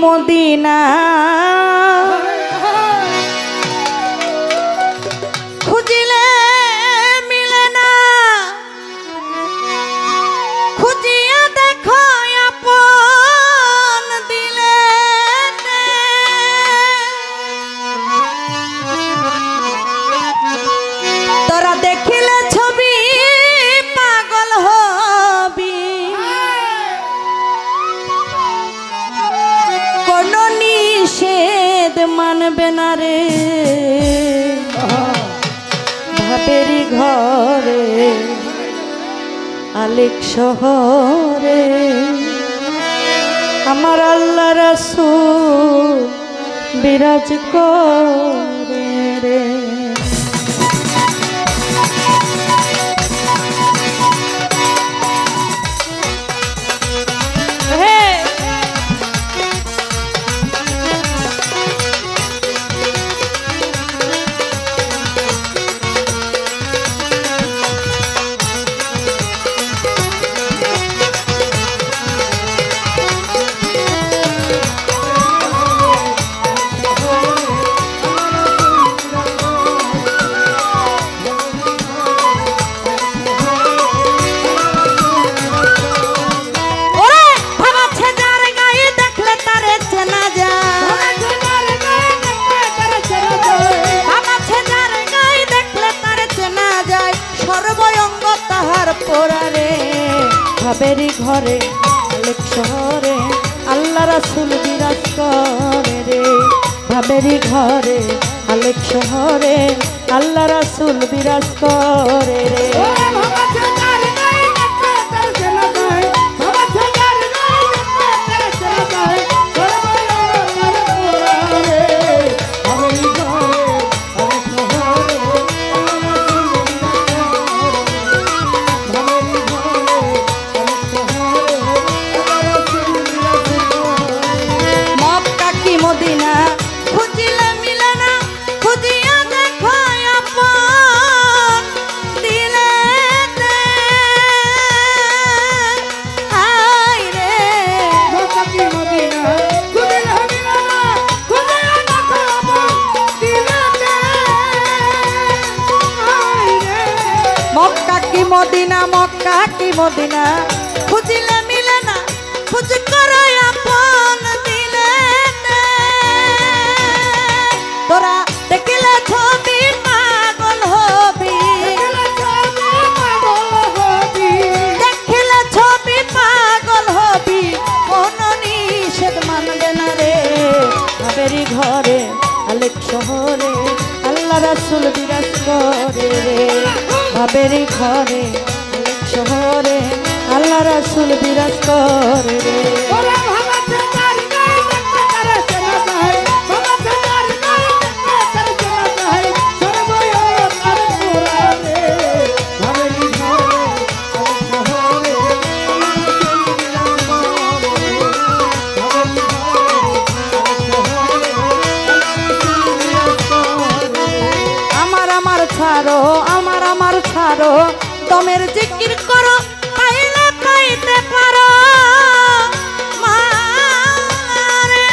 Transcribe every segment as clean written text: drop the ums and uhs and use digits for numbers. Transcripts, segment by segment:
Medina খুঁজিলে মিলে না, খুঁজিয়া দেখো আপন দিলে তোরা দেখিলে ছবি পাগল হবি, কোন নিষেধ মানবে না রে ভাবেরি ঘরে আলেক শহরে আমার আল্লাহ রাসূল বিরাজ করে রে। ভাবেরি ঘরে আলেক শহরে আল্লাহ রাসূল বিরাজ করে রে, ভাবেরি ঘরে আলেক শহরে আল্লাহ রাসূল বিরাজ করে রে। মদিনা মক্কা কি মদিনা খুঁজিলে মিলে না, খুঁজ করো আপন দিলে তোরা দেখিলে ছবি পাগল হবি, দেখিলে ছবি পাগল হবি, কোন নিষেধ মানবে না রে ভাবেরি ঘরে আলেক শহরে আল্লাহ রাসূল বিরাজ করে রে, ভাবেরি ঘরে আলেক শহরে আল্লাহ রাসূল বিরাজ করে রে। আমার ছাড়ো দমের জিকির করো পাইলে পাইতে পারো মারে,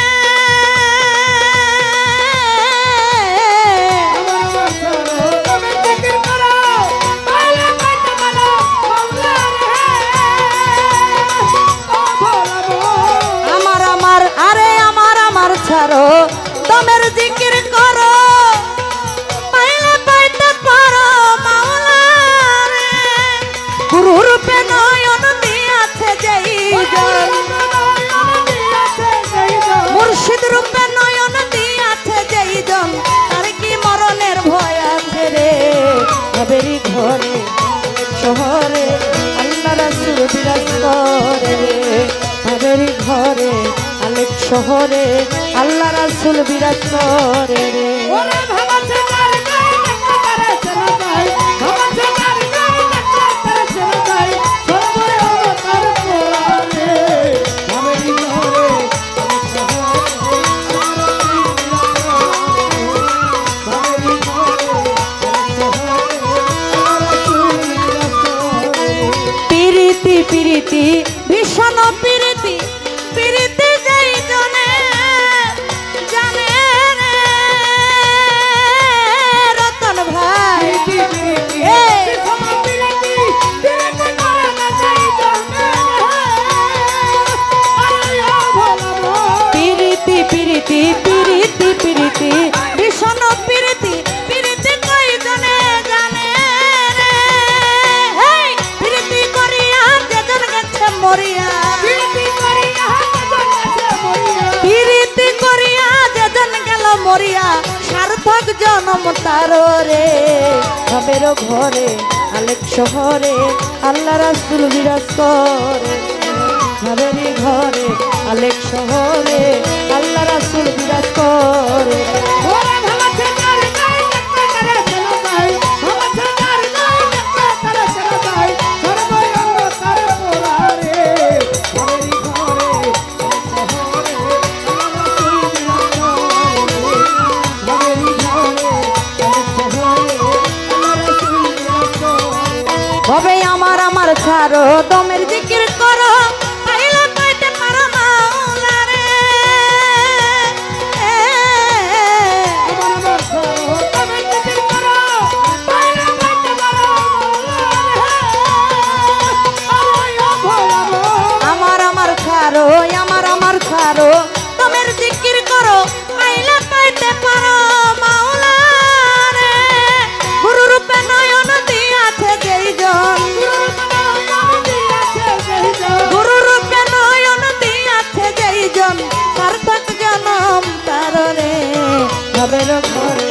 আমার ছাড়ো দমের জিকির করো রূপে নয়ন দিয়াছে যেই জন, মুর্শিদ রূপে নয়ন দিয়াছে যেই জন, তার কি মরণের ভয় আছে রে ভাবেরি ঘরে শহরে আল্লাহ রাসূল বিরাজ করে রে, ভাবেরি ঘরে আলেক শহরে আল্লাহ রাসূল বিরাজ করে রে। প্রীতি ভীষণ প্রীতি প্রীতি যেই জনে মরিয়া সার্থক জনম তার রে ভবের ঘরে আলেক শহরে আল্লাহ রাসূল বিরাজ করে ভবেরি ঘরে আলেক শহরে আল্লাহ রাসূল বিরাজ করে ভবে আমার আমার ছাড়ো দমের জিকির করো পাইলে পাইতে পারো মাওলা রে আমার আমার ছাড়ো আমার আমার ছাড়ো দমের জিকির করো পাইলে পাইতে পারো মাওলা রে গুরু রূপে নয়ন দিয়াছে যেইজন গুরু রূপে নয়ন দিয়াছে যেইজন সার্থক জনম তার রে ভবের ঘরে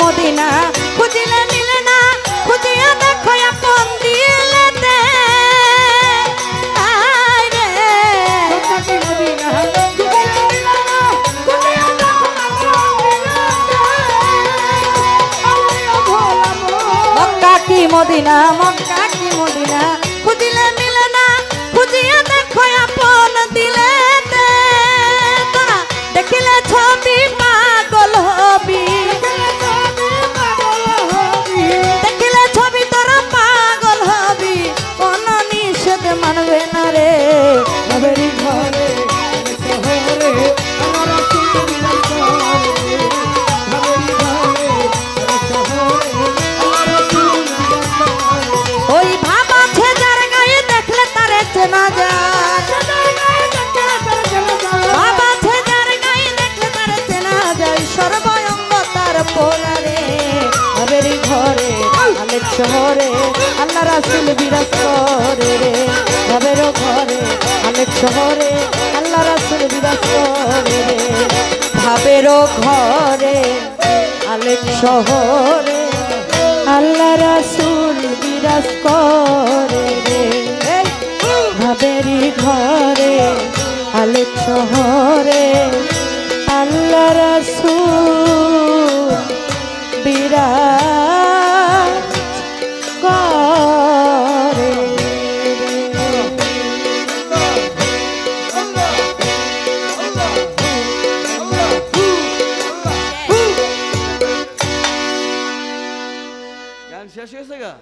মদিনা খুঁজিলে মিলে না খুঁজিয়া দেখো আপন দিলেতে মক্কা কি মদিনা মক্কা কি মদিনা খুঁজিলে মিলে না খুঁজিয়া দেখো আপন দিলেতে তোরা দেখিলে ছবি পাগল হবি মানবে না রে ভবেরি ঘরে ওই ভাব আছে যার গায়ে দেখলে তারে চেনা যায় ভাব আছে যার গায়ে দেখলে তারে চেনা যায় সর্বঙ্গ তার পোলারে ভবেরি ঘরে আলেক শহরে আল্লাহ রাসূল বিরাজ করে রে ভবের ঘরে আলেক শহরে আল্লাহ রাসূল বিরাজ করে রে ভবের ঘরে আলেক শহরে আল্লাহ রাসূল বিরাজ করে রে ভবেরি ঘরে আলেক শহরে আল্লাহ রাসূল বিরাজ করে গান শেষ হয়েছে গা।